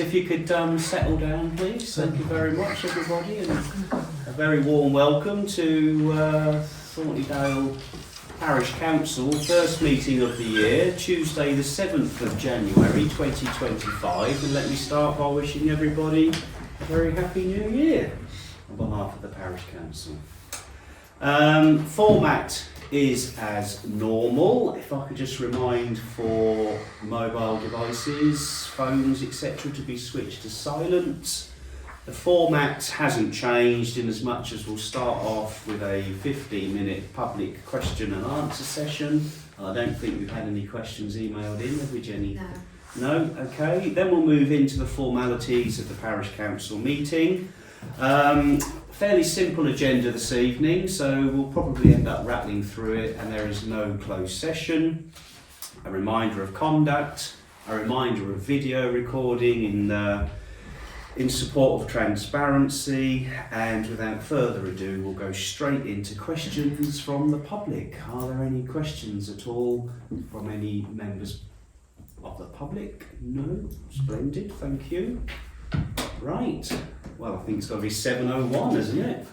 If you could settle down, please. Thank you very much, everybody, and a very warm welcome to Thornton Parish Council, first meeting of the year, Tuesday the 7th of January 2025. And let me start by wishing everybody a very happy new year on behalf of the Parish Council. Format is as normal. If I could just remind for mobile devices, phones, etc. to be switched to silent. The format hasn't changed in as much as we'll start off with a 15-minute public question and answer session. I don't think we've had any questions emailed in, have we, Jenny? No? No? Okay. Then we'll move into the formalities of the Parish Council meeting. Fairly simple agenda this evening, so we'll probably end up rattling through it, and there is no closed session. A reminder of conduct, a reminder of video recording in support of transparency, and without further ado we'll go straight into questions from the public. Are there any questions at all from any members of the public? No? Splendid, thank you. Right, well, I think it's got to be 7:01, isn't it?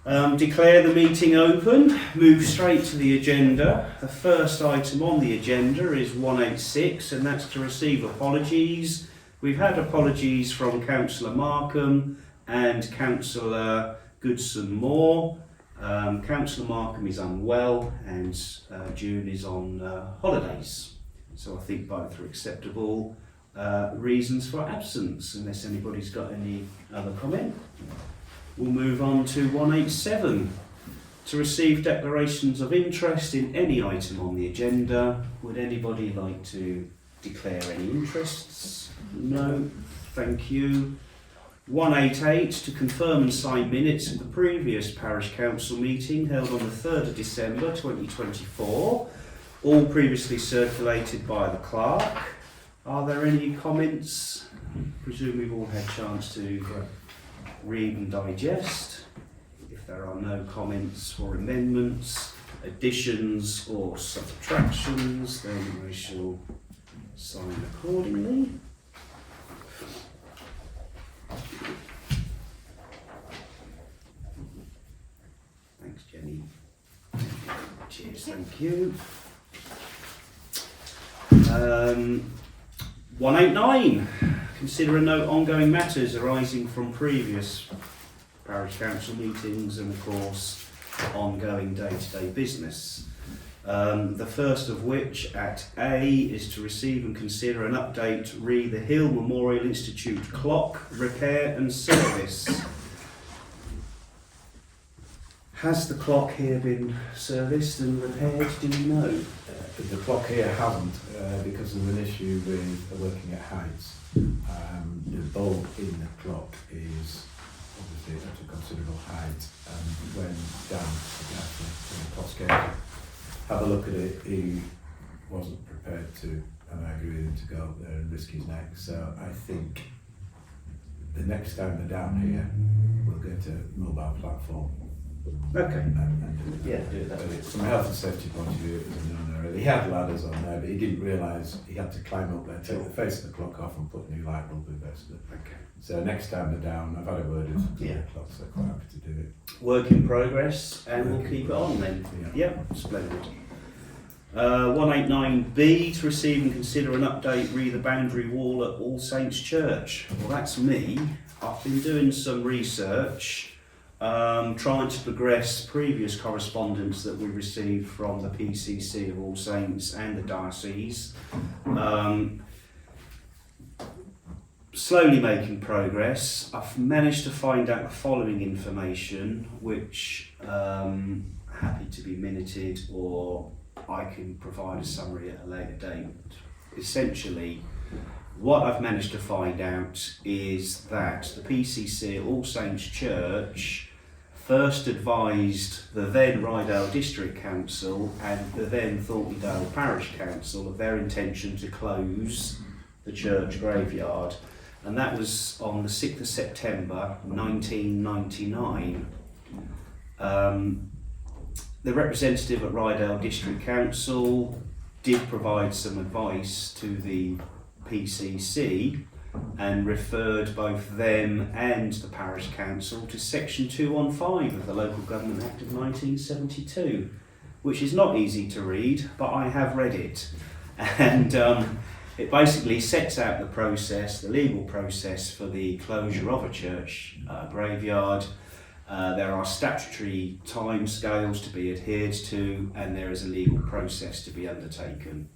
Mm-hmm. Declare the meeting open, move straight to the agenda. The first item on the agenda is 186, and that's to receive apologies. We've had apologies from Councillor Markham and Councillor Goodson-Moore. Councillor Markham is unwell and June is on holidays. So I think both are acceptable reasons for absence, unless anybody's got any other comment. We'll move on to 187. To receive declarations of interest in any item on the agenda. Would anybody like to declare any interests? No, thank you. 188, to confirm and sign minutes of the previous Parish Council meeting held on the 3rd of December 2024, all previously circulated by the clerk. Are there any comments? I presume we've all had a chance to read and digest. If there are no comments or amendments, additions or subtractions, then we shall sign accordingly. Thanks, Jenny. Cheers, thank you. 189. Consider and note ongoing matters arising from previous Parish Council meetings and, of course, ongoing day-to-day business. The first of which, at A, is to receive and consider an update re the Hill Memorial Institute clock repair and service. Has the clock here been serviced and repaired, do you know? The clock here hasn't, because of an issue with working at heights. The bulb in the clock is obviously at a considerable height, and when down, the clock scale, have a look at it. He wasn't prepared to, and I agree with him to go up there and risk his neck. So I think the next time they're down here, we'll get a mobile platform. Okay. And do it that way. From a health and safety point of view, it was a no-no. He had ladders on there, but he didn't realise he had to climb up there, take the face of the clock off, and put a new light bulb in basically. Okay. So next time they're down, I've had a word with the clock, so quite happy to do it. Work in progress, and we'll keep it on then. Yep, splendid. 189B, to receive and consider an update re the boundary wall at All Saints Church. Well, that's me. I've been doing some research, trying to progress previous correspondence that we received from the PCC of All Saints and the diocese. Slowly making progress. I've managed to find out the following information, which happy to be minuted, or I can provide a summary at a later date. Essentially, what I've managed to find out is that the PCC at All Saints Church first advised the then Rydale District Council and the then Thornton Parish Council of their intention to close the church graveyard, and that was on the 6th of September 1999. The representative at Rydale District Council did provide some advice to the PCC, and referred both them and the parish council to section 215 of the Local Government Act of 1972, which is not easy to read, but I have read it. And it basically sets out the process, the legal process for the closure of a church graveyard. There are statutory timescales to be adhered to, and there is a legal process to be undertaken.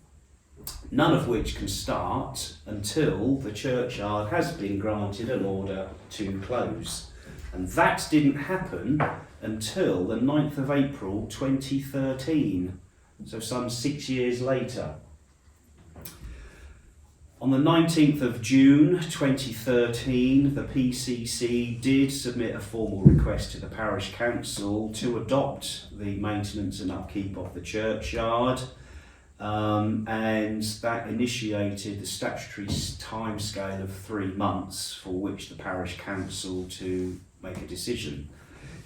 None of which can start until the churchyard has been granted an order to close. And that didn't happen until the 9th of April 2013, so some 6 years later. On the 19th of June 2013, the PCC did submit a formal request to the Parish Council to adopt the maintenance and upkeep of the churchyard, and that initiated the statutory timescale of 3 months for which the Parish Council to make a decision.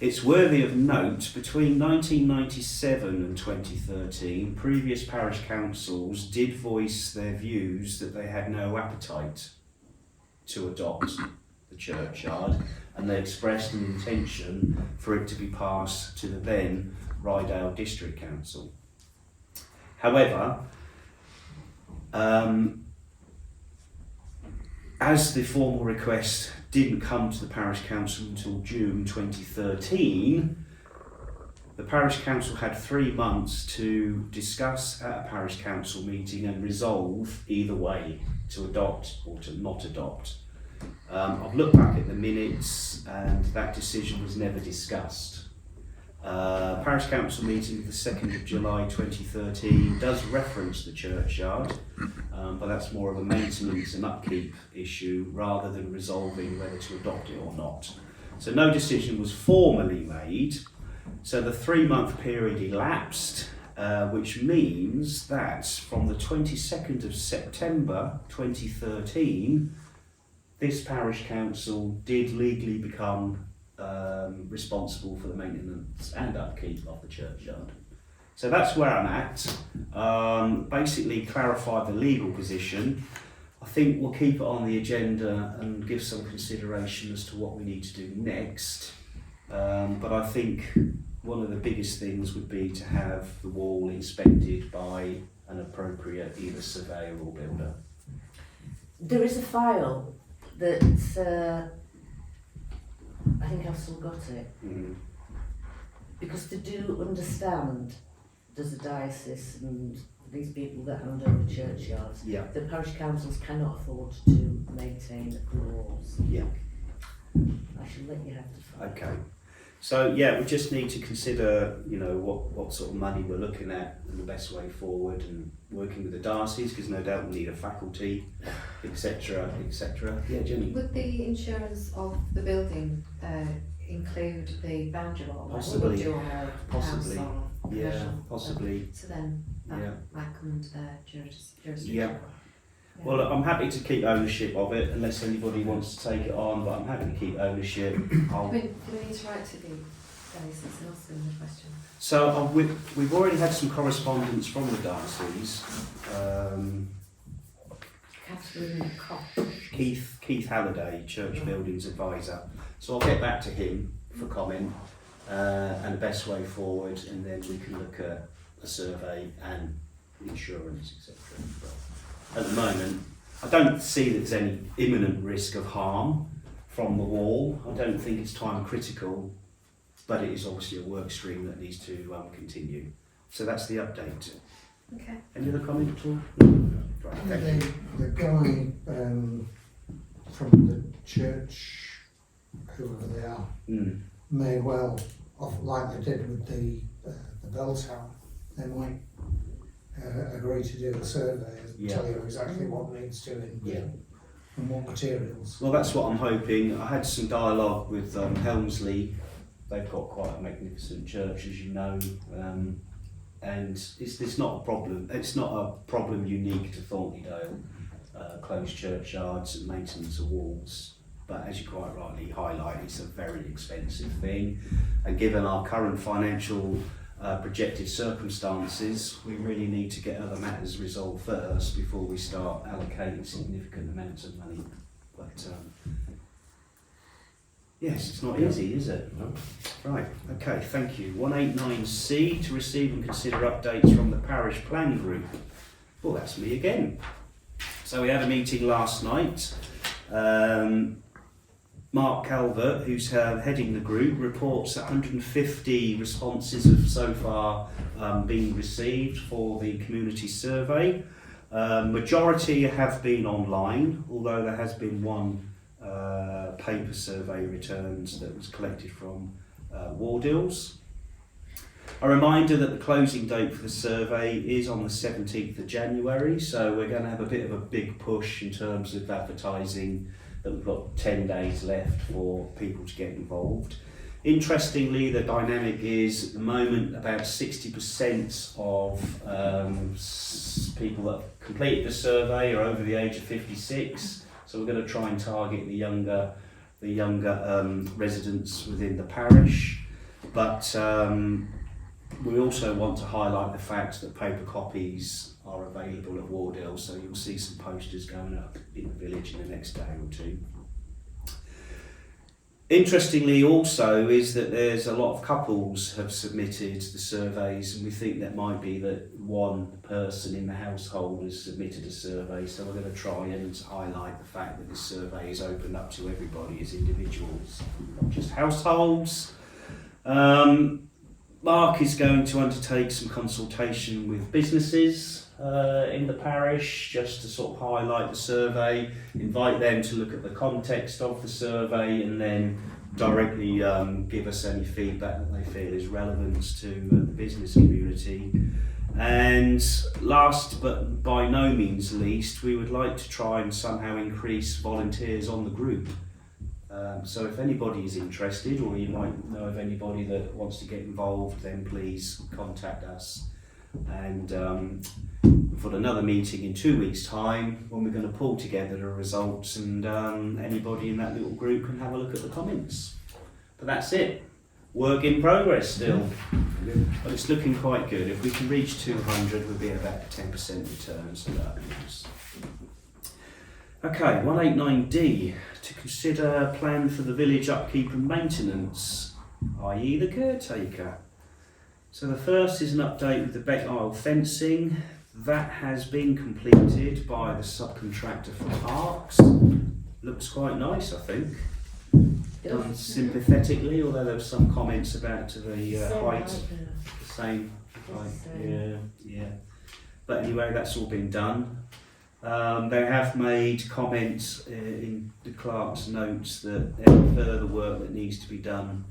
It's worthy of note, between 1997 and 2013, previous parish councils did voice their views that they had no appetite to adopt the churchyard, and they expressed an intention for it to be passed to the then Rydale District Council. However, as the formal request didn't come to the Parish Council until June 2013, the Parish Council had 3 months to discuss at a Parish Council meeting and resolve either way, to adopt or to not adopt. I've looked back at the minutes and that decision was never discussed. Parish Council meeting of the 2nd of July 2013 does reference the churchyard, but that's more of a maintenance and upkeep issue rather than resolving whether to adopt it or not. So no decision was formally made, so the 3-month period elapsed, which means that from the 22nd of September 2013, this Parish Council did legally become responsible for the maintenance and upkeep of the churchyard. So that's where I'm at. Basically clarify the legal position. I think we'll keep it on the agenda and give some consideration as to what we need to do next. But I think one of the biggest things would be to have the wall inspected by an appropriate either surveyor or builder. There is a file that I think I've still got it. Because to do understand, there's a diocese and these people that hand over churchyards, Yeah. the parish councils cannot afford to maintain the walls. Yeah. I shall let you have the file. Okay. So yeah, we just need to consider, what sort of money we're looking at and the best way forward, and working with the diocese, because no doubt we need a faculty, etc., etc. Yeah, Jenny. Would the insurance of the building include the boundary wall? Like Possibly. we would do on a Possibly. house or Yeah, commercial? possibly. So then that Yeah. might come into their jurisdiction. Yeah. Well, I'm happy to keep ownership of it, unless anybody wants to take it on, but I'm happy to keep ownership. Do we need to write to the diocese and ask them the question? So we've already had some correspondence from the diocese. Catherine Koch. Keith Halliday, Church Buildings Advisor. So I'll get back to him for comment and the best way forward, and then we can look at a survey and insurance, etc. At the moment, I don't see that there's any imminent risk of harm from the wall. I don't think it's time critical, but it is obviously a work stream that needs to continue. So that's the update. Okay. Any other comment at all? No? Right, thank you. The guy from the church, whoever they are, may well, like they did with the bell tower, they might agree to do a survey and tell you exactly what needs doing and what materials. Well, that's what I'm hoping. I had some dialogue with Helmsley. They've got quite a magnificent church, as you know, and it's not a problem. It's not a problem unique to Thornton, closed churchyards and maintenance of walls. But as you quite rightly highlight, it's a very expensive thing, and given our current financial projected circumstances, we really need to get other matters resolved first before we start allocating significant amounts of money. But yes, it's not easy, is it? No. Right, okay, thank you. 189C, to receive and consider updates from the Parish Plan Group. Well, that's me again. So we had a meeting last night. Mark Calvert, who's heading the group, reports that 150 responses have so far been received for the community survey. Majority have been online, although there has been one paper survey returns that was collected from Wardills. A reminder that the closing date for the survey is on the 17th of January, so we're going to have a bit of a big push in terms of advertising, that we've got 10 days left for people to get involved. Interestingly, the dynamic is at the moment about 60% of people that have completed the survey are over the age of 56, so we're going to try and target the younger residents within the parish. But we also want to highlight the fact that paper copies are available at Wardell, so you'll see some posters going up in the village in the next day or two. Interestingly also is that there's a lot of couples have submitted the surveys, and we think that might be that one person in the household has submitted a survey, so we're going to try and highlight the fact that this survey is opened up to everybody as individuals, not just households. Mark is going to undertake some consultation with businesses in the parish, just to sort of highlight the survey, invite them to look at the context of the survey, and then directly give us any feedback that they feel is relevant to the business community. And last but by no means least, we would like to try and somehow increase volunteers on the group. So if anybody is interested, or you might know of anybody that wants to get involved, then please contact us. And we've got another meeting in 2 weeks' time when we're going to pull together the results, and anybody in that little group can have a look at the comments. But that's it. Work in progress still. But it's looking quite good. If we can reach 200, we'll be at about 10% return, so that means. Okay, 189D, to consider plan for the village upkeep and maintenance, i.e. the caretaker. So the first is an update with the Beck Isle fencing. That has been completed by the subcontractor for parks. Looks quite nice, I think. Done sympathetically, although there were some comments about the height, the same height. Yeah. But anyway, that's all been done. They have made comments in the clerk's notes that any further work that needs to be done,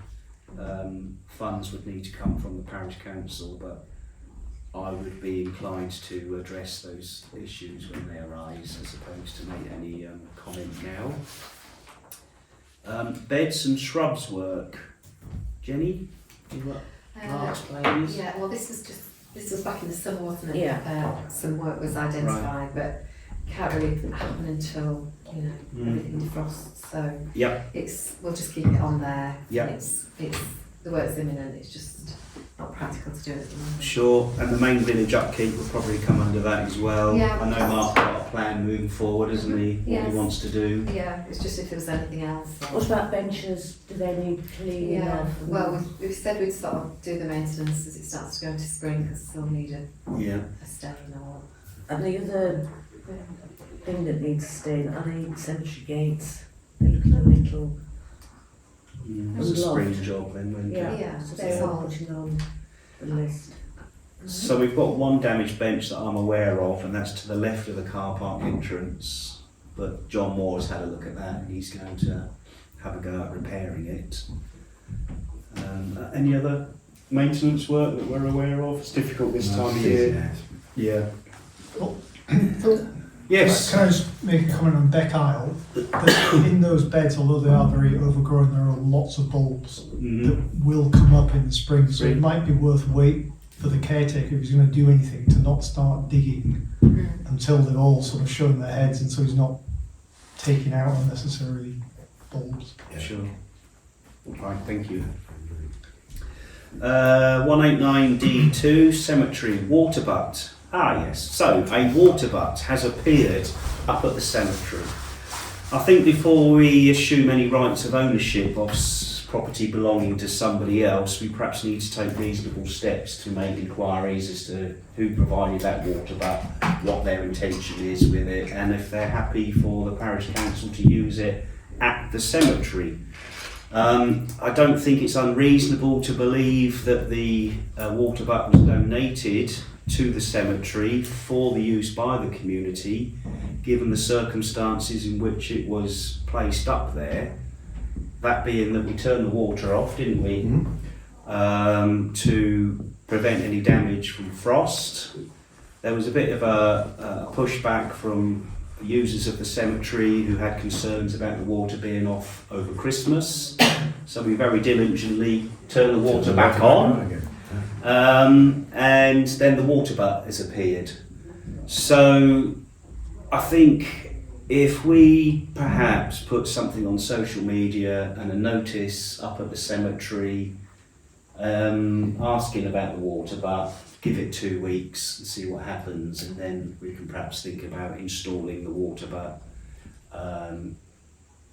funds would need to come from the parish council, but I would be inclined to address those issues when they arise, as opposed to make any comment now. Beds and shrubs work. Jenny, you want to explain this? Yeah, well this was back in the summer, wasn't it? Yeah. Some work was identified, but can't really happen until everything defrosts. So we'll just keep it on there. It's the work's imminent. It's just not practical to do it at the moment. Sure, and the main village upkeep will probably come under that as well. Yeah, I know Mark's got a plan moving forward, hasn't he? What he wants to do. Yeah, it's just if there was anything else. What about benches? Do they need cleaning? Yeah, well, we've said we'd sort of do the maintenance as it starts to go into spring, because they'll need a stain or. And the other thing that needs staying are the cemetery gates. They look a little. It's a spring job then, won't it? Yeah, so that's they're all. putting on the list. So we've got one damaged bench that I'm aware of, and that's to the left of the car park entrance. But John Moore's had a look at that, and he's going to have a go at repairing it. Any other maintenance work that we're aware of? It's difficult this time of year. Yeah. Yes. Can I just make a comment on Beck Isle? That in those beds, although they are very overgrown, there are lots of bulbs that will come up in the spring. So it might be worth waiting for the caretaker, if he's going to do anything, to not start digging until they've all sort of shown their heads, and so he's not taking out unnecessarily bulbs. Yeah. Sure. Right, thank you. 189D2, cemetery water butt. Ah yes, so a water butt has appeared up at the cemetery. I think before we assume any rights of ownership of property belonging to somebody else, we perhaps need to take reasonable steps to make inquiries as to who provided that water butt, what their intention is with it, and if they're happy for the parish council to use it at the cemetery. I don't think it's unreasonable to believe that the water butt was donated to the cemetery for the use by the community, given the circumstances in which it was placed up there. That being that we turned the water off, didn't we? To prevent any damage from frost. There was a bit of a pushback from users of the cemetery who had concerns about the water being off over Christmas. So we very diligently turned the water back on. And then the water butt has appeared. So I think if we perhaps put something on social media and a notice up at the cemetery asking about the water butt, give it 2 weeks and see what happens, and then we can perhaps think about installing the water butt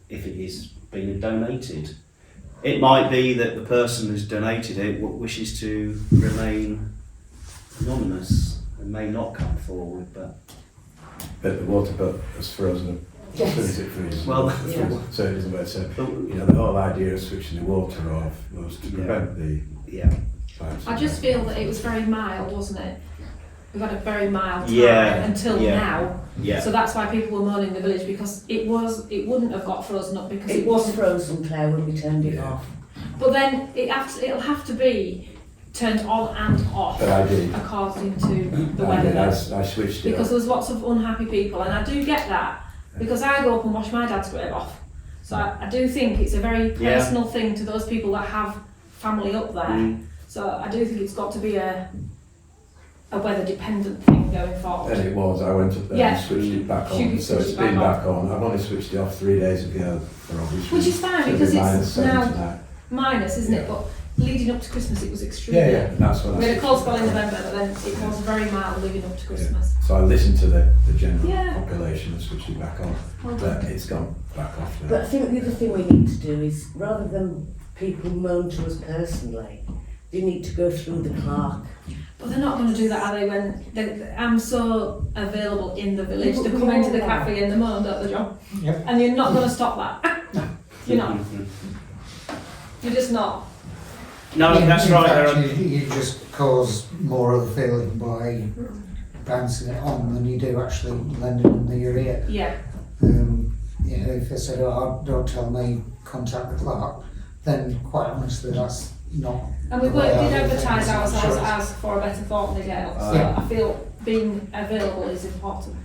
if it is being donated. It might be that the person who's donated it wishes to remain anonymous and may not come forward, but the water butt was frozen. Yes. Is it freezing? Well, yeah. So it doesn't matter. So, the whole idea of switching the water off was to prevent the pipes. I just feel that it was very mild, wasn't it? We've had a very mild time until Yeah. now. yeah. So that's why people were moaning in the village, because it wouldn't have got frozen up because It was frozen, Claire, when we turned it off. But then it'll have to be turned on and off But I did. according to the I did. weather. I switched it Because off. there's lots of unhappy people, and I do get that because I go up and wash my dad's grave off. So I do think it's a very personal thing to those people that have family up there. So I do think it's got to be a weather dependent thing going forward. And it was. I went up there and switched it back on. You So switched it's it back been on. back on. I've only switched it off 3 days ago for obvious Which is fine because it's -7 now tonight. minus, isn't it? But leading up to Christmas it was extremely. Yeah, that's what I We had a cold spell in switched it November, but then it was very mild leading up to off. Christmas. Yeah. So I listened to the general Yeah. population and switched it back on. Well But done. it's gone back off now. But I think the other thing we need to do is, rather than people moan to us personally, they need to go through the clerk. But they're not going to do that, are they? When I'm so available in the village, they come into the cafe and they moan, don't they, John? Yep. And you're not going to stop that. You're not. You're just not. No, In that's right. fact, you just cause more of a feeling by bouncing it on than you do actually lending them the your ear. Yeah. If they said, "Oh, don't tell me, contact the clerk," then quite honestly, that's not. And we the way did I do advertise things. ourselves Sure. as for a better Thornton Dale. So Yeah. I feel being available is important.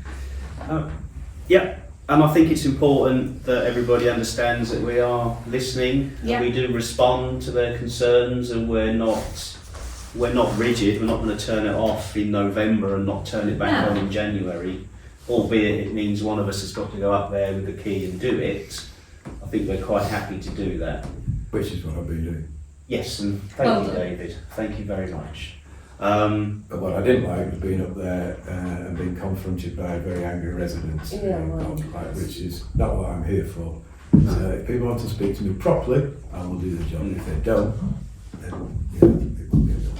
And I think it's important that everybody understands that we are listening Yeah. and we do respond to their concerns, and we're not rigid. We're not going to turn it off in November and not turn it back No. on in January, albeit it means one of us has got to go up there with the key and do it. I think we're quite happy to do that. Which is what I've been doing. Yes, and thank Well you, done. David. Thank you very much. But what I didn't like was being up there and being confronted by very angry residents, which is not what I'm here for. So if people want to speak to me properly, I will do the job. If they don't, then it will be done.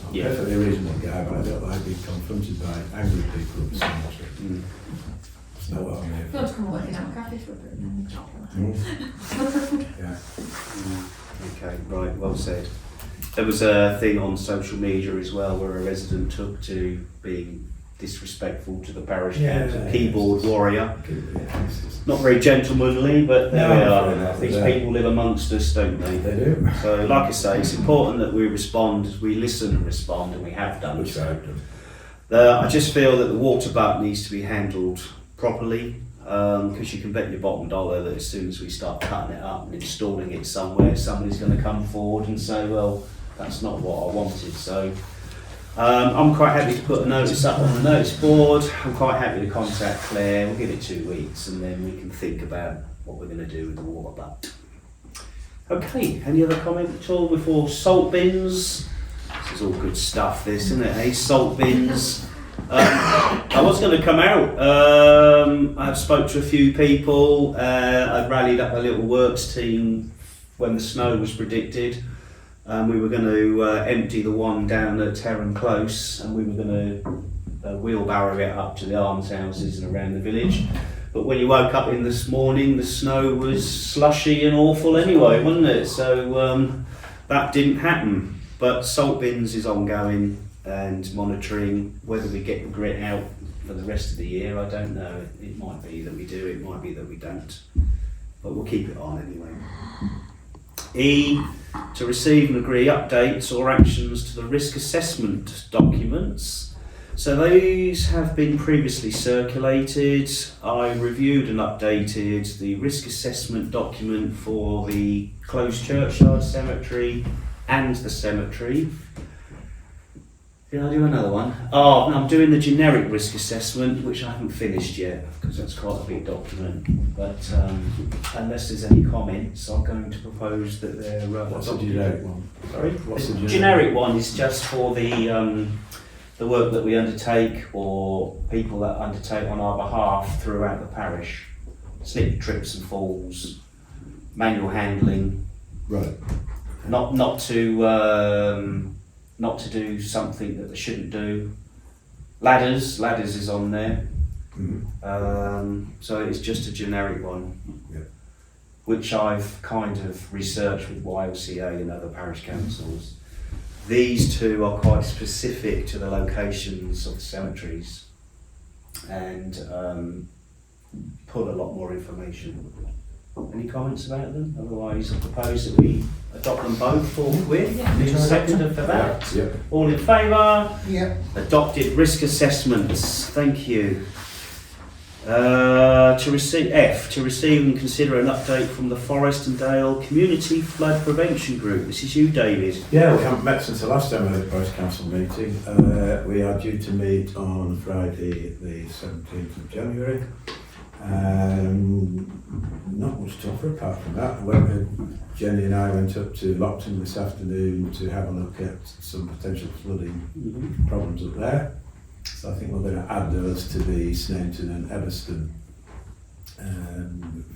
I'm Yeah. definitely a reasonable guy, but I don't like being confronted by angry people at the cemetery. It's not what I'm here If you want for. to come and work in our cafe for a bit, then we Yeah. Okay, right, well said. There was a thing on social media as well where a resident took to being disrespectful to the parish council, keyboard warrior. Not very gentlemanly, but there No, we fair are. enough, These yeah. people live amongst us, don't they? They do. So, like I say, it's important that we respond, we listen and respond, and we have done. Which I've done. I just feel that the water butt needs to be handled properly, because you can bet your bottom dollar that as soon as we start cutting it up and installing it somewhere, somebody's going to come forward and say, well, that's not what I wanted. So I'm quite happy to put a notice up on the notice board. I'm quite happy to contact Claire. We'll give it 2 weeks and then we can think about what we're going to do with the water butt. Okay, any other comment at all before salt bins? This is all good stuff, this, isn't it? Salt bins. I was going to come out. I've spoke to a few people. I rallied up a little works team when the snow was predicted. We were going to empty the one down at Terran Close, and we were going to wheelbarrow it up to the almshouses and around the village. But when you woke up in this morning, the snow was slushy and awful anyway, wasn't it? So that didn't happen. But salt bins is ongoing and monitoring. Whether we get the grit out for the rest of the year, I don't know. It might be that we do, it might be that we don't. But we'll keep it on anyway. E, to receive and agree updates or actions to the risk assessment documents. So those have been previously circulated. I reviewed and updated the risk assessment document for the closed churchyard cemetery and the cemetery. Did I do another one? Oh, I'm doing the generic risk assessment, which I haven't finished yet because that's quite a big document. But unless there's any comments, I'm going to propose that they're. What's the generic one? Sorry? What's the generic one is just for the work that we undertake or people that undertake on our behalf throughout the parish. Slip, trips and falls, manual handling. Right. Not to do something that they shouldn't do. Ladders is on there. Mm-hmm. So it's just a generic one. Yep. Which I've kind of researched with YLCA and other parish councils. These two are quite specific to the locations of the cemeteries and pull a lot more information. Any comments about them? Otherwise, I propose that we adopt them both forthwith. Need a seconder for that? Yep. All in favour? Yep. Adopted risk assessments. Thank you. To receive and consider an update from the Forest and Dale Community Flood Prevention Group. This is you, David. Yeah, we haven't met since the last time we had a Parish Council meeting. We are due to meet on Friday the 17th of January. Not much to offer apart from that. Jenny and I went up to Lockton this afternoon to have a look at some potential flooding problems up there. So I think we're going to add those to the Sneinton and Everston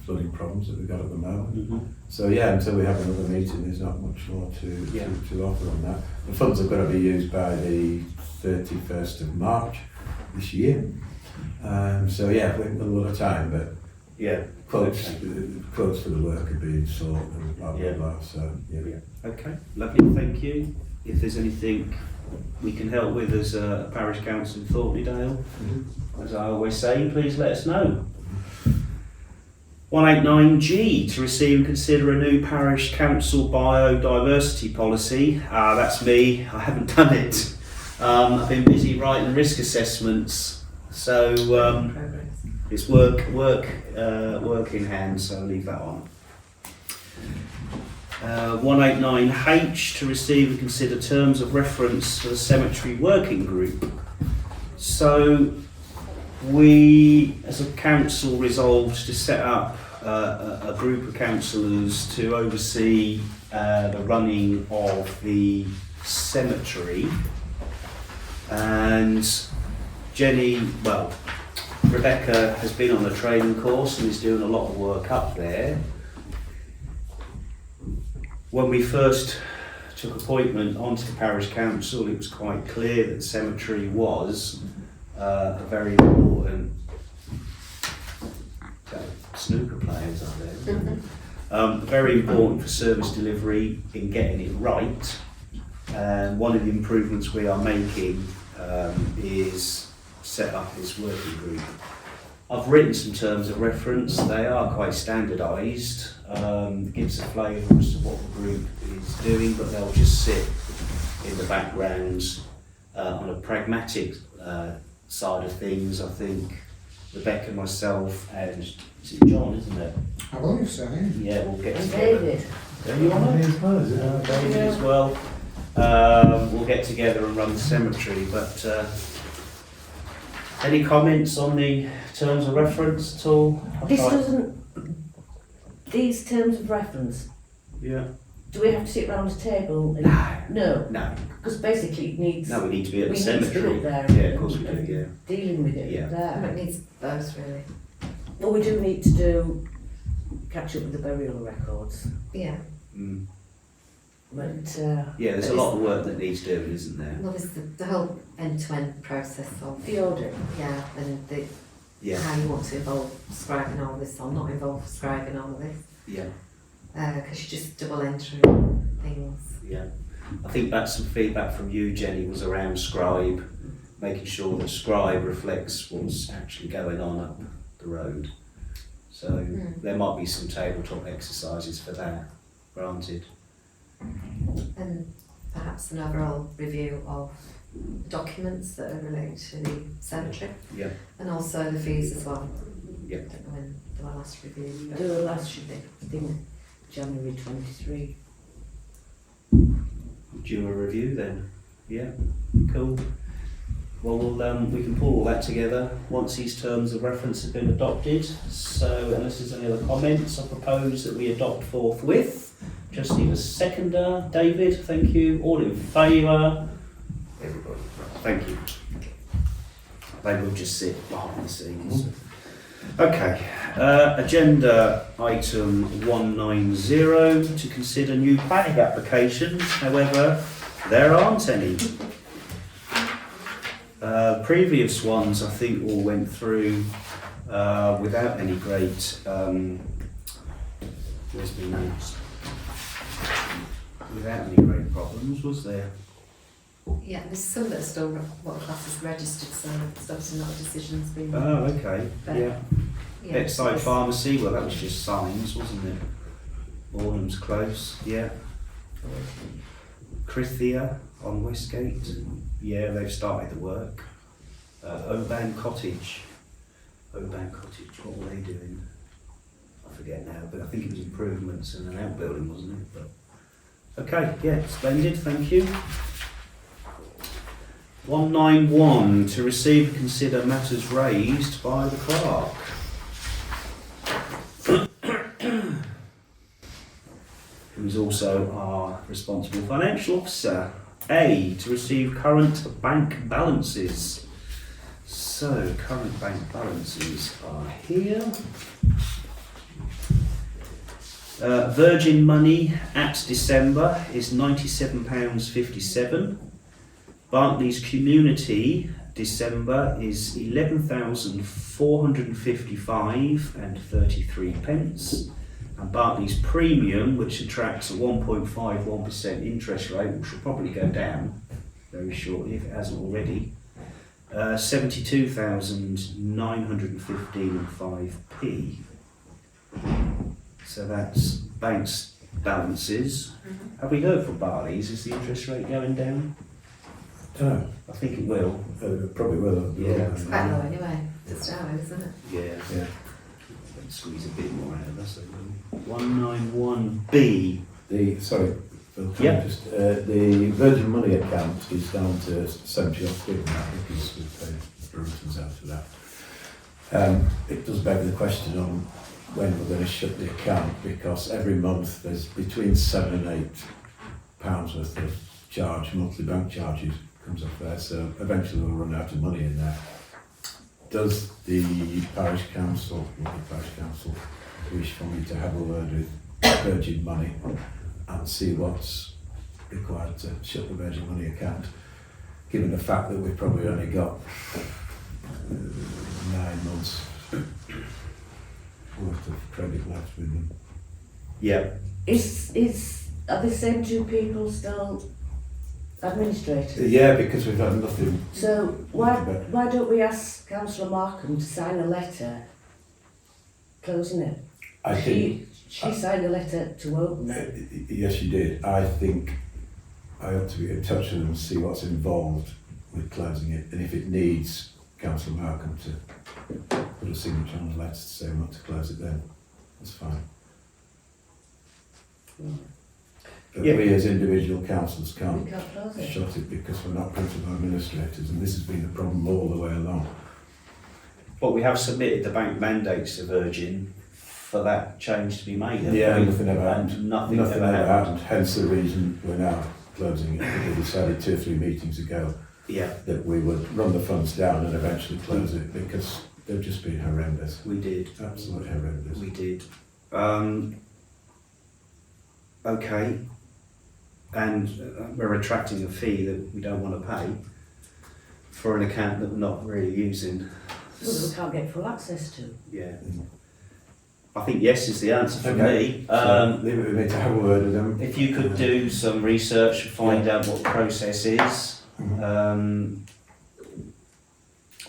flooding problems that we've got at the moment. So yeah, until we have another meeting, there's not much more to offer on that. The funds are going to be used by the 31st of March this year. So yeah, we've got a lot of time, but quotes for the work are being sought and blah blah blah. So yeah. Okay, lovely, thank you. If there's anything we can help with as a parish council in Thornton, as I always say, please let us know. 189G, to receive and consider a new parish council biodiversity policy. That's me, I haven't done it. I've been busy writing risk assessments, so it's work in hand, so I'll leave that on. 189H, to receive and consider terms of reference for the cemetery working group. So we as a council resolved to set up a group of councillors to oversee the running of the cemetery, and Rebecca has been on a training course and is doing a lot of work up there. When we first took appointment onto the parish council, it was quite clear that the cemetery was a very important snooker players up there. Very important for service delivery in getting it right. And one of the improvements we are making is set up this working group. I've written some terms of reference. They are quite standardised. Gives a flavour as to what the group is doing, but they'll just sit in the background on a pragmatic side of things. I think Rebecca, myself, and is it John, isn't it? I believe so, yeah. Yeah, we'll get And together. David. Are you on it? David as well. We'll get together and run the cemetery, but any comments on the terms of reference at all? These terms of reference, Yeah. Do we have to sit round the table? And, no, No, because basically it needs. no, we need to be at we the need to be cemetery. up there. Yeah, of course we do. Yeah. Dealing with it Yeah. up And there. it needs both really. But we do need to catch up with the burial records. Yeah. Mm. But Yeah, there's a lot of work that needs doing, isn't there? Well, there's the whole end-to-end process of, the audit. yeah, and the, Yeah, how you want to involve scribing all this or not involve scribing all this. yeah, Because you just double entering things. yeah. I think that's some feedback from you, Jenny, was around Scribe, making sure that Scribe reflects what's actually going on up the road. So there might be some tabletop exercises for that, granted. And perhaps an overall review of documents that are related to the cemetery. Yeah. And also the fees as well. Yeah. I don't know when they were last reviewed. They were last, I think, January 23. Do a review then? Yeah, cool. Well, we can pull all that together once these terms of reference have been adopted. So unless there's any other comments, I propose that we adopt forthwith. Just need a seconder. David, thank you. All in favour? Everybody. Thank you. They will just sit behind the scenes. Okay, agenda item 190 to consider new planning applications. However, there aren't any. Previous ones, I think, all went through without any great. Where's my notes? Without any great problems, was there? Yeah, there's some that are still what class is registered, so it's obviously not a decision's been. Oh, okay. But, Yeah. yeah, Beckside there's- Pharmacy. Well, that was just signs, wasn't it? Bornham's Close. Yeah. Crithia on Westgate. Yeah, they've started the work. Oban Cottage. Oban Cottage, what were they doing? I forget now, but I think it was improvements and an outbuilding, wasn't it? But okay, yeah, splendid, thank you. 191, to receive and consider matters raised by the clerk. Who's also our responsible financial officer. A, to receive current bank balances. So, current bank balances are here. Virgin money at December is £97.57. Barclays Community December is 11,455 and 33 pence. And Barclays Premium, which attracts a 1.51% interest rate, which will probably go down very shortly if it hasn't already, 72,915 and 5p. So that's banks balances. Have we heard from Barclays? Is the interest rate going down? No, I think it will. probably will. Yeah. It's quite low anyway, it's down, isn't it? Yeah. Yeah. Let's squeeze a bit more out of us. 191B. Sorry, Phil, Yeah. just the Virgin Money account is down to 70 odd quid now because we've paid the remittance out for that. It does beg the question on when we're going to shut the account, because every month there's between £7 and £8 worth of charge, monthly bank charges comes off there, so eventually we'll run out of money in there. Does the Parish Council, local Parish Council, wish for me to have a word with Virgin Money and see what's required to shut the Virgin Money account, given the fact that we've probably only got 9 months worth of credit left with them? Yeah. Are the same two people still administrators? Yeah, because we've had nothing. So why don't we ask Councillor Markham to sign a letter closing it? I think, She signed a letter to open it. yes, you did. I think I ought to be in touch with them and see what's involved with closing it, and if it needs Councillor Markham to put a signature on the letter to say we want to close it, then that's fine. But Yeah. we as individual councils We can't can't close it. shut it because we're not principal administrators, and this has been the problem all the way along. But we have submitted the bank mandates to Virgin for that change to be made. Yeah, nothing ever happened. And nothing Nothing ever ever happened. happened. Hence the reason we're now closing it. We decided 2 or 3 meetings ago Yeah, that we would run the funds down and eventually close it because they've just been horrendous. we did. Absolutely horrendous. We did. Okay. And we're retracting a fee that we don't want to pay for an account that we're not really using. Well, we can't get full access to. Yeah. I think yes is the answer for me. So leave it with me to have a word with them. If you could do some research and find out what the process is,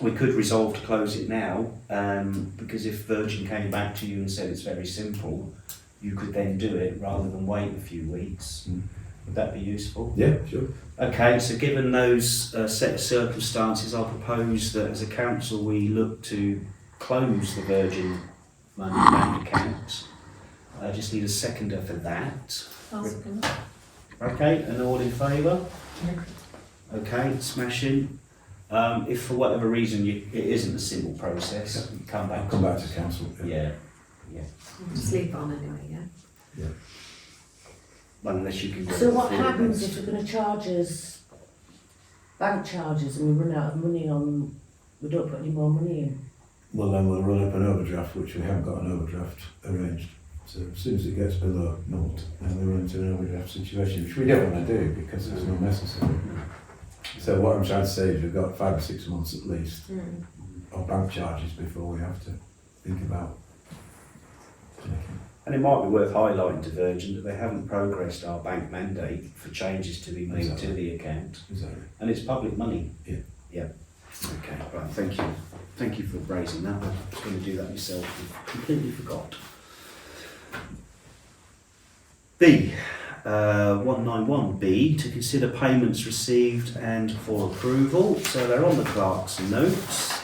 we could resolve to close it now, because if Virgin came back to you and said it's very simple, you could then do it rather than wait a few weeks. Would that be useful? Yeah, sure. Okay, so given those set of circumstances, I'll propose that as a council we look to close the Virgin Money Bank account. I just need a seconder for that. I'll second. Okay, and all in favour? Okay, smashing. If for whatever reason it isn't a simple process, you come back. I'll come back to council. Yeah. Just leave it on anyway, yeah? Well, unless you can. get So it what through happens next. if they're going to charge us bank charges and we run out of money on, we don't put any more money in? Well, then we'll run up an overdraft, which we haven't got an overdraft arranged. So as soon as it gets below naught, then we run into an overdraft situation, which we don't want to do because it's not necessary. So what I'm trying to say is we've got 5 or 6 months at least of bank charges before we have to think about checking. And it might be worth highlighting to Virgin that they haven't progressed our bank mandate for changes to be made to Exactly. the account. Exactly. And it's public money. Yeah. Yeah. Okay, right, thank you. Thank you for raising that. I was going to do that myself, completely forgot. B, 191B, to consider payments received and for approval. So they're on the clerk's notes.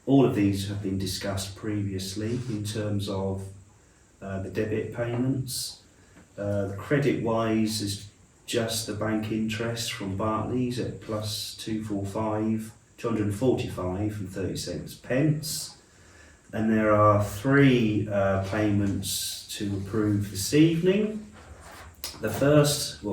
All of these have been discussed previously in terms of the debit payments. The credit-wise is just the bank interest from Barclays at plus 245 and 37 pence. And there are 3 payments to approve this evening. The first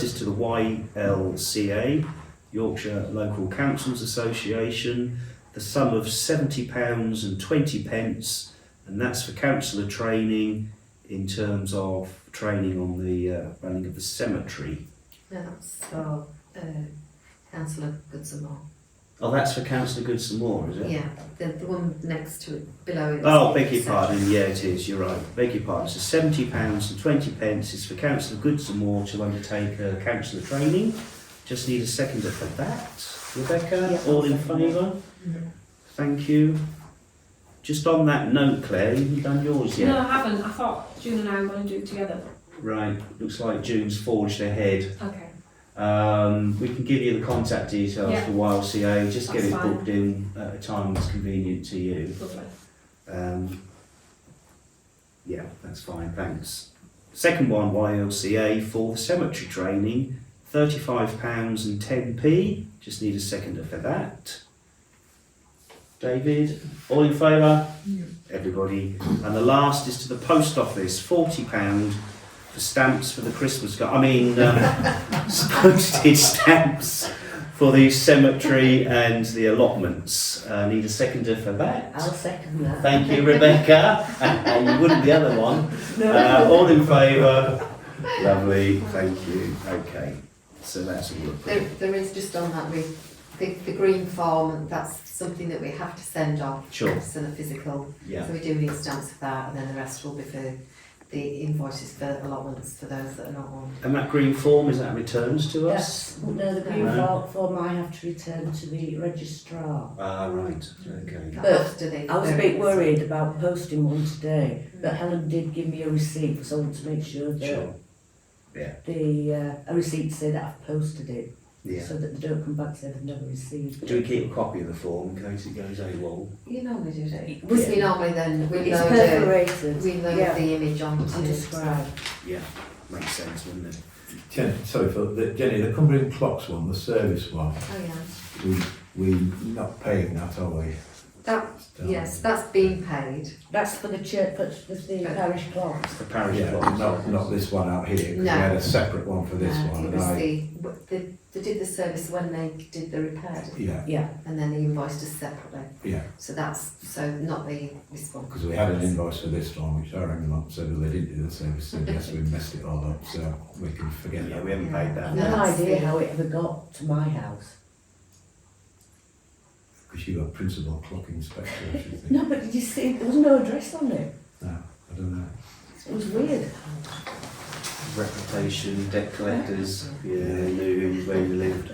is to the YLCA, Yorkshire Local Councils Association, the sum of £70.20, and that's for councillor training in terms of training on the running of the cemetery. No, that's for Councillor Goodson. Oh, that's for councillor Goodson Moore, is it? Yeah, the one next to it, below it. Oh, beg your pardon, yeah it is, you're right, beg your pardon. So £70.20 is for councillor Goodson Moore to undertake councillor training. Just need a seconder for that. Rebecca, Yeah, all in I'll second favour? Thank you. Just on that note, Claire, you haven't done yours yet? No, I haven't. I thought June and I were going to do it together. Right, looks like June's forged ahead. Okay. We can give you the contact details Yeah. for YLCA, just get That's it fine. booked in at a time that's convenient to you. Lovely. Yeah, that's fine, thanks. Second one, YLCA, for the cemetery training, £35 and 10p. Just need a seconder for that. David, all in favour? Everybody. And the last is to the post office, £40 for stamps for the Christmas postage stamps for the cemetery and the allotments. Need a seconder for that. I'll second that. Thank you, Rebecca. And you wouldn't the other one. All in favour? Lovely, thank you. Okay, so that's all approved. There is just on that, the green form, that's something that we have to send off. Sure. So the physical. Yeah. So we do need stamps for that, and then the rest will be for the invoices for allotments for those that are not on. And that green form, is that returns to us? Yes, no, the green No. form I have to return to the registrar. Ah, right, okay. But After the I was a bit various- worried about posting one today, but Helen did give me a receipt, so I want to make sure that Sure. Yeah. a receipt to say that I've posted it, Yeah. so that they don't come back and say they've never received it. Do we keep a copy of the form in case it goes AWOL? You normally do it. Yeah. We normally then, we It's load perforated. we load Yeah. the image onto And describe. Yeah, makes sense, wouldn't it? Jenny, sorry, Jenny, the Cumbrian Clocks one, the service one, Oh yeah. we not paying that, are we? That, yes, that's being paid. That's for the church, for the parish clocks. The parish Yeah, clocks. not this one out here, because we No. had a separate one for this one, It and was they did the service when they did the repair, didn't they? yeah, Yeah. And then they invoiced us separately. yeah, So not this one. because we had an invoice for this one, which I rang them up, said, well, they didn't do the service, so yes, we messed it all up, so we can forget Yeah, that. we haven't paid that. I've no idea how it ever got to my house. Because you were principal clock inspector, I should think. No, but did you see, there was no address on it. No, I don't know. It was weird. Reputation, debt collectors, yeah, knew where you lived.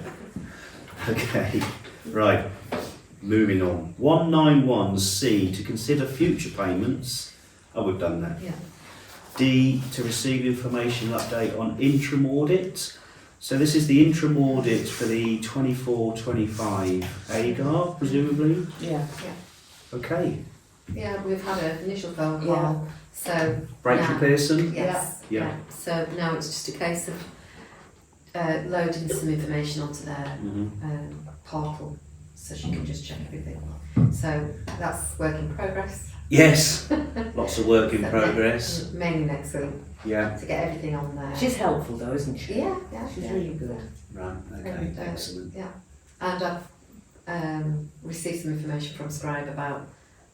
Okay, right, moving on. 191C, to consider future payments. Oh, we've done that. Yeah. D, to receive information update on interim audit. So this is the interim audit for the 24-25 AGAR, presumably? Yeah. Okay. Yeah, we've had an initial phone call, Yeah. so. Rachel now- Pearson? Yes. Yeah. So now it's just a case of loading some information onto their Mhm. portal, so she can just check everything. So that's work in progress. Yes, lots of work in So progress. Mainly next week, Yeah, to get everything on there. She's helpful though, isn't she? Yeah, She's yeah. really good. right, okay, And, excellent. And I've received some information from Scribe about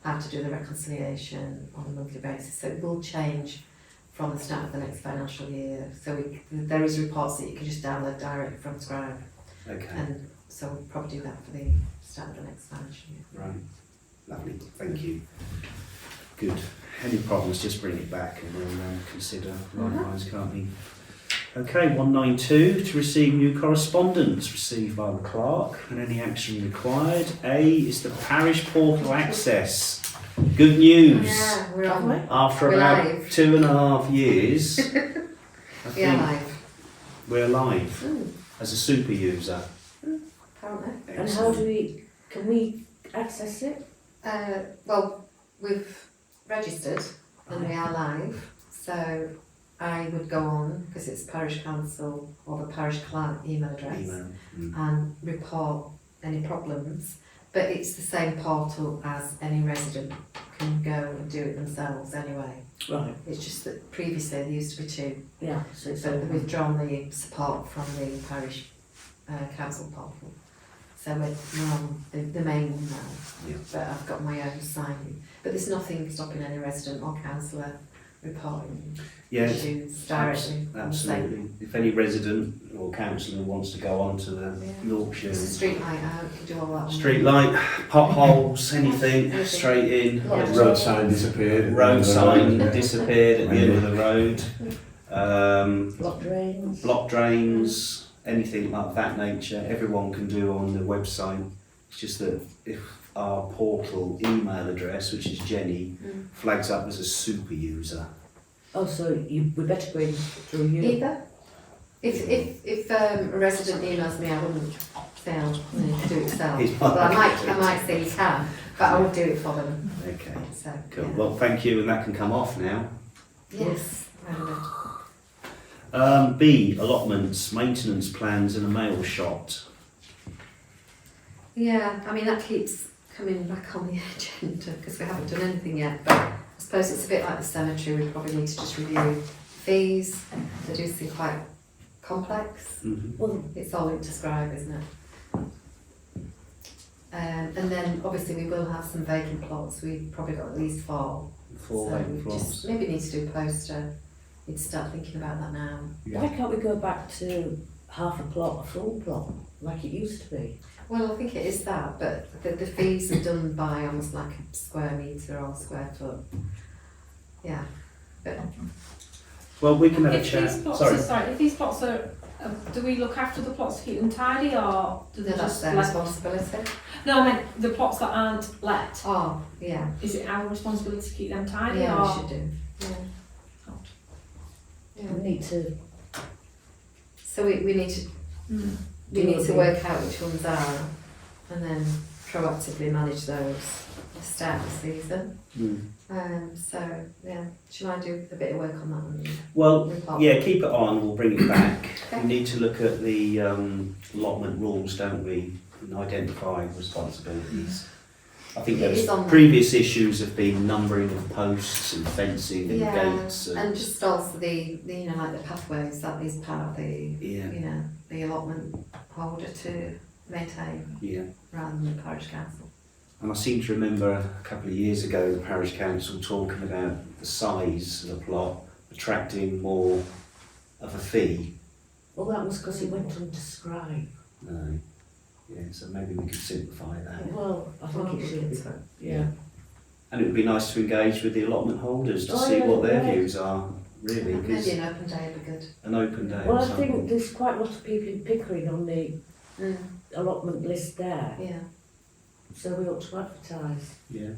how to do the reconciliation on a monthly basis. So it will change from the start of the next financial year. So there is reports that you can just download directly from Scribe. Okay, And so we'll probably do that for the start of the next financial year. right, lovely, thank you. Good. Any problems, just bring it back and we'll consider likewise, can't we? Okay, 192, to receive new correspondence received by the clerk and any action required. A is the parish portal access. Good news. Yeah, we're on. After We're about live. 2.5 years, I We are think live. we're live Mm, as a super user. apparently. And how can we access it? Well, we've registered and we are live. So I would go on, because it's parish council or the parish clerk email address, Email. and report any problems. But it's the same portal as any resident can go and do it themselves anyway. Right. It's just that previously there used to be two, Yeah, so it's but they've over. withdrawn the support from the parish council portal. So we're on the main one now. Yeah. But I've got my own sign. But there's nothing stopping any resident or councillor reporting Yeah, issues directly. on the same. absolutely. If any resident or councillor wants to go on to the Yeah. Yorkshire There's a street light out, you can do all that. on street there. light, potholes, anything, Anything. straight in. Yeah. Every Road sign disappeared. road sign Yeah. disappeared at the end of the road. Block drains. Block drains, anything like that nature, everyone can do on the website. It's just that if our portal email address, which is Jenny, Mm. flags up as a super user. Oh, so we better go in through you. Either. If a resident emails me, I wouldn't say I'll do it myself. It's Well, I fine. might say you can, but I would do it for them. Okay, So, cool. yeah. Well, thank you, and that can come off now. Yes. B, allotments, maintenance plans and a mail shot. Yeah, I mean, that keeps coming back on the agenda because we haven't done anything yet, but I suppose it's a bit like the cemetery, we probably need to just review fees. They do seem quite complex. Well, It's all linked to Scribe, isn't it? And then obviously we will have some vacant plots. We've probably got at least 4. Four So vacant we plots. just maybe need to do a poster. Need to start thinking about that now. why can't we go back to half a plot, a full plot, like it used to be? Well, I think it is that, but the fees are done by almost like a square metre or square foot. Yeah, but Well, we can have a If chat. these plots Sorry. are, if these plots are, do we look after the plots to keep them tidy, or do they no, that's just their let? responsibility. No, I meant the plots that aren't let. Oh, yeah, Is it our responsibility to keep them tidy, yeah, we or? should do. Yeah. We Yeah. need to So we need to Mm. we do need a to bit- work out which ones are, and then proactively manage those at the start of the season. So yeah, shall I do a bit of work on that one? Well, Report? yeah, keep it on, we'll bring it back. Okay. We need to look at the allotment rules, don't we? and identify responsibilities. I think there It is was on there. previous issues have been numbering of posts and fencing and gates. And just also the you know, like the pathways, that is part of the, Yeah. you know, the allotment holder to maintain Yeah. rather than the parish council. And I seem to remember a couple of years ago the parish council talking about the size of the plot attracting more of a fee. Well, that was because it went under scribe. No. Yeah, so maybe we could simplify that. Well, I think it should be. Yeah. And it would be nice to engage with the allotment holders to Oh, see yeah, what their yeah. views are, really. 'Cause Maybe an open day would be good. an open day Well, or I something. think there's quite a lot of people in Pickering on the allotment list there, Yeah. so we ought to advertise Yeah.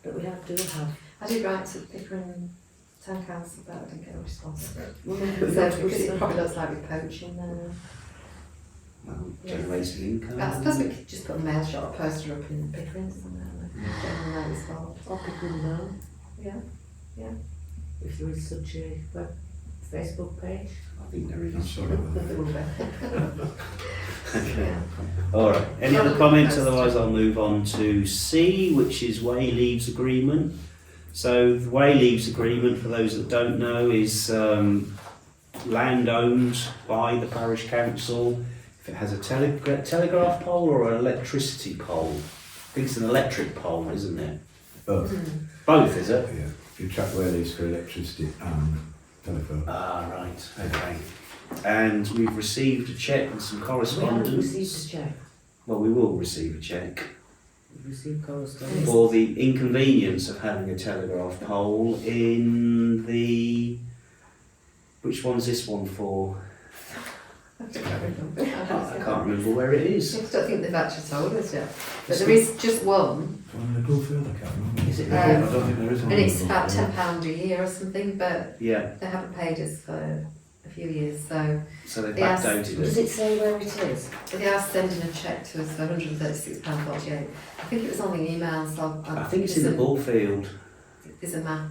that we do have. I did write to Pickering Town Council, but I didn't get a response. Well, So, because it probably looks like we're poaching there. Well, Yeah. generating income. I suppose we could just put a mail shop poster up in Pickering somewhere, like, general notice board. Or Pickering now, Yeah. if there is such a Facebook page. I think there I'm is. sorry about that. There will be. Okay. Yeah. All right. Any other comments? Otherwise, I'll move on to C, which is way leaves agreement. So the way leaves agreement, for those that don't know, is land owned by the parish council. If it has a telegraph pole or an electricity pole, I think it's an electric pole, isn't it? Both. Both, is it? Yeah. You track where leaves for electricity and telephone. Ah, right. Okay. And we've received a cheque and some We haven't correspondence. received a cheque, Well, we will receive a cheque we've received correspondence. for the inconvenience of having a telegraph pole in the. Which one's this one for? I can't remember. I can't remember where it I is. don't think they've actually told us yet. But there is just one, On the Goldfield, I can't remember. Is it? I don't think there is one. and it's about £10 a year or something, but Yeah, they haven't paid us for a few years, so so they've Yes. backdated Does it. it say where it is? they are sending a cheque to us for £136.48. I think it was on the email, so I think it's in the ball field There's a map,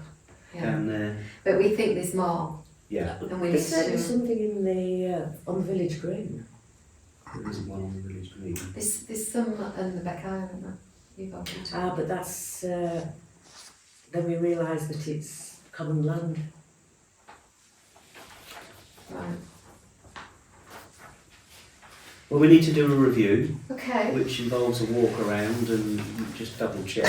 yeah. down there. But we think there's more, Yeah, and we need There's certainly to. something in the, on the village green. there isn't one on the village green. There's some in the back island. You've got to. Ah, but that's, then we realise that it's common land. Right. Well, we need to do a review, Okay. which involves a walk around and just double check.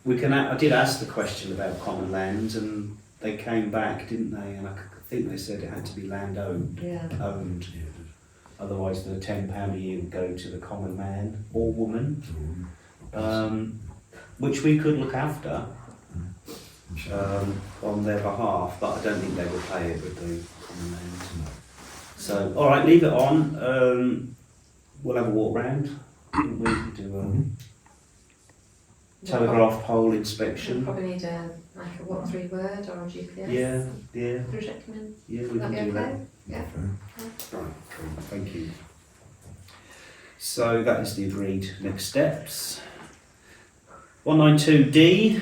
We can. I did ask the question about common land, and they came back, didn't they? And I think they said it had to be land owned. Yeah. Owned. Otherwise, the £10 a year would go to the common man or woman, which we could look after on their behalf, but I don't think they would pay it with the common land. So, all right, leave it on. We'll have a walk round. We can do a telegraph pole We inspection. probably need a 3-word or a GPS. Yeah, Projectment. yeah, we Would that can be do that. okay? Yeah. Right, cool, thank you. So that is the agreed next steps. 192D,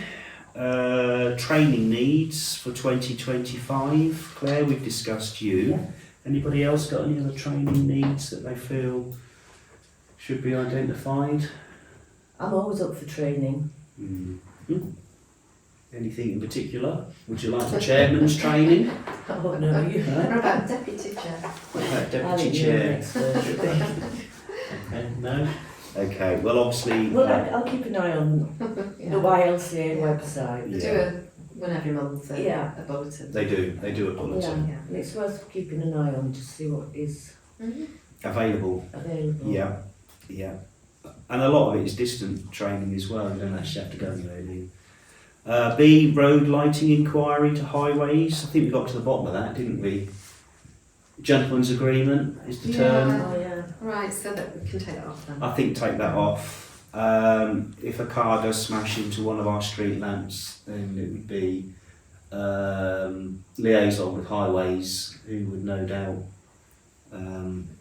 training needs for 2025. Claire, we've discussed you. Yeah. Anybody else got any other training needs that they feel should be identified? I'm always up for training. Anything in particular? Would you like the chairman's training? Oh no, you. Huh? What about deputy chair? What about I deputy think you're an chair? expert. Okay, no? Okay, well obviously... Well, I'll keep an eye on Yeah. the YLCA website. They do one every month, Yeah. a bulletin. They do a bulletin. Yeah, and it's worth keeping an eye on to see what is Mhm. Available. available. Yeah, yeah. And a lot of it is distant training as well, you don't actually have to go anywhere, do you? B, road lighting inquiry to highways. I think we got to the bottom of that, didn't we? Gentleman's agreement is the term. Oh yeah. Right, so that we can take that off then. I think take that off. If a car does smash into one of our street lamps, then it would be liaison with highways, who would no doubt.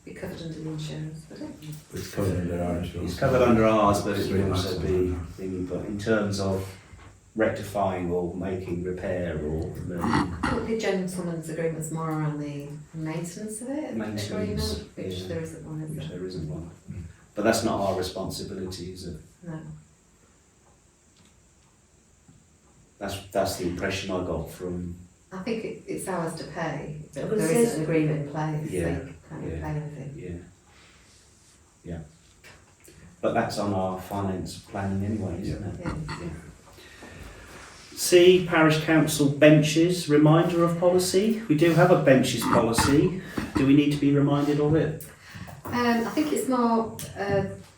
Be covered under the insurance, would it? It's covered under our insurance. It's covered under ours, but it Street would lights also and be that. thingy. But in terms of rectifying or making repair or I think the gentleman's agreement's more around the maintenance of it, Maintenance, agreement, which yeah. there isn't one, is which there? there isn't one. But that's not our responsibility, is it? No. That's the impression I got from. I think it's ours to pay, but But it there says- isn't an agreement in place, Yeah, so you can't yeah. pay anything. Yeah. But that's on our finance planning anyway, isn't it? Yeah. C, Parish Council benches, reminder of policy. We do have a benches policy. Do we need to be reminded of it? I think it's more,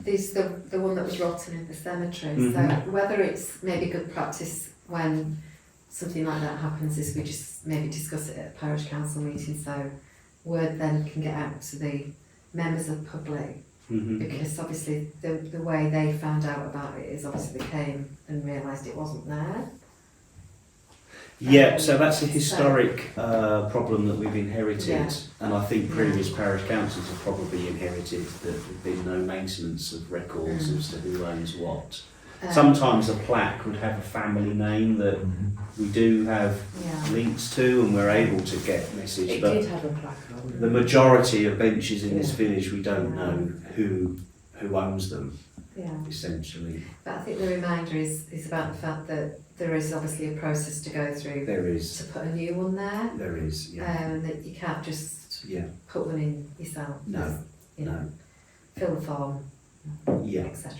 there's the one that was rotten in the cemetery, so Mhm. whether it's maybe good practice when something like that happens is we just maybe discuss it at a parish council meeting, so word then can get out to the members of the public, Mm-hmm. because obviously the way they found out about it is obviously they came and realised it wasn't there. Yeah, so that's a historic problem that we've inherited, Yeah. and I think previous parish councils have probably inherited that there's been no maintenance of records as to who owns what. Sometimes a plaque would have a family name that we do have Yeah. links to, and we're able to get message. It But did have a plaque on the it. majority of benches in this Yeah. village, we don't know who owns them, Yeah. essentially. But I think the reminder is about the fact that there is obviously a process to go through There is, to put a new one there, there is, yeah. and that you can't just Yeah, put one in yourself. No, Just, you know, fill the form, yeah. etc.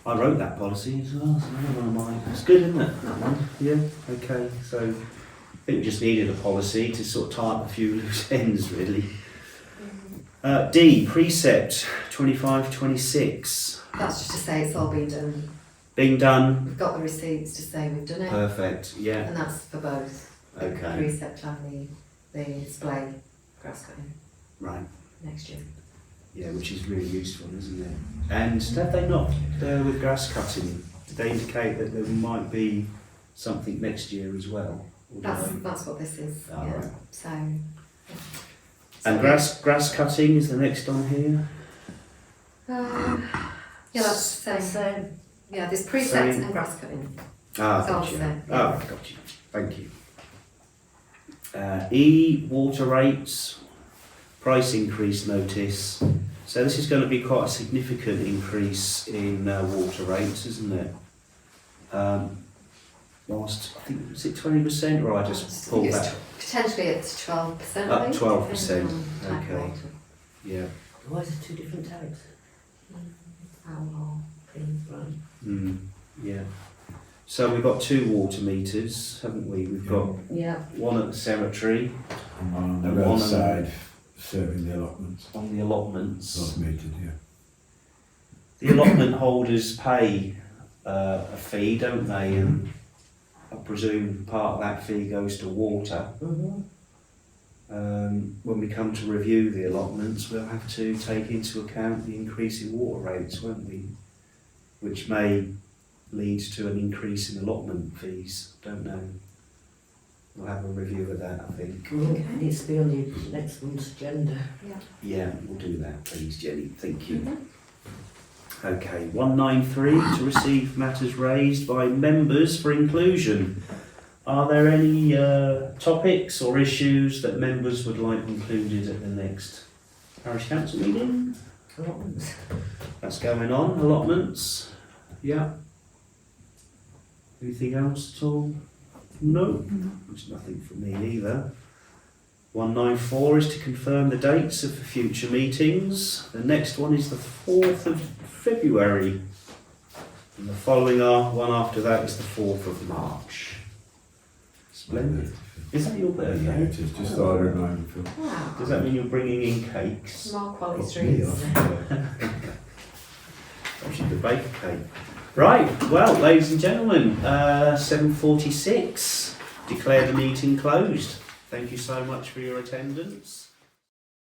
I wrote that policy as well, so I don't know. It's good, isn't it, that one? Yeah, okay, so I think we just needed a policy to sort of tie up a few loose ends, really. D, precept 25-26. That's just to say it's all been done. Being done, We've got the receipts to say we've done it, perfect, yeah, and that's for both the okay, precept and the display grass cutting right, next year. yeah, which is really useful, isn't it? And have they not, with grass cutting, did they indicate that there might be something next year as well? Or do they- That's what this is. Oh, yeah. right. So. And grass cutting is the next on here? Yeah, that's the same. Yeah, there's precepts Same. and grass cutting. Ah, It's all got you. the same, Oh, yeah. got you. Thank you. E, water rates, price increase notice. So this is going to be quite a significant increase in water rates, isn't it? Last, I think, was it 20%, or I just pulled It's that? potentially up to 12%. Up I think, 12%, depending on type of okay. water. Yeah. Why is it two different types? Owl, clean. Right. Mm, yeah. So we've got 2 water meters, haven't we? We've got Yeah. one at the cemetery And one on And the one on- roadside, serving the allotments. on the allotments. Those metered, yeah. The allotment holders pay a fee, don't they? And I presume part of that fee goes to water. Mm-hmm. When we come to review the allotments, we'll have to take into account the increase in water rates, won't we? Which may lead to an increase in allotment fees. Don't know. We'll have a review of that, I think. It needs to be on the next month's agenda. Yeah, we'll do that, please, Jenny. Thank you. Okay, 193, to receive matters raised by members for inclusion. Are there any topics or issues that members would like included at the next parish council meeting? Allotments. That's going on, allotments. Yeah. Anything else at all? No? There's nothing from me either. 194 is to confirm the dates of the future meetings. The next one is the 4th of February. And the following one after that is the 4th of March. Splendid. Is that your Yeah, birthday? it is, just thought I'd remind you. Wow. Does that mean you're bringing in cakes? More quality Got me streets. off. I should could bake a cake. Right, well, ladies and gentlemen, 7:46. Declare the meeting closed. Thank you so much for your attendance.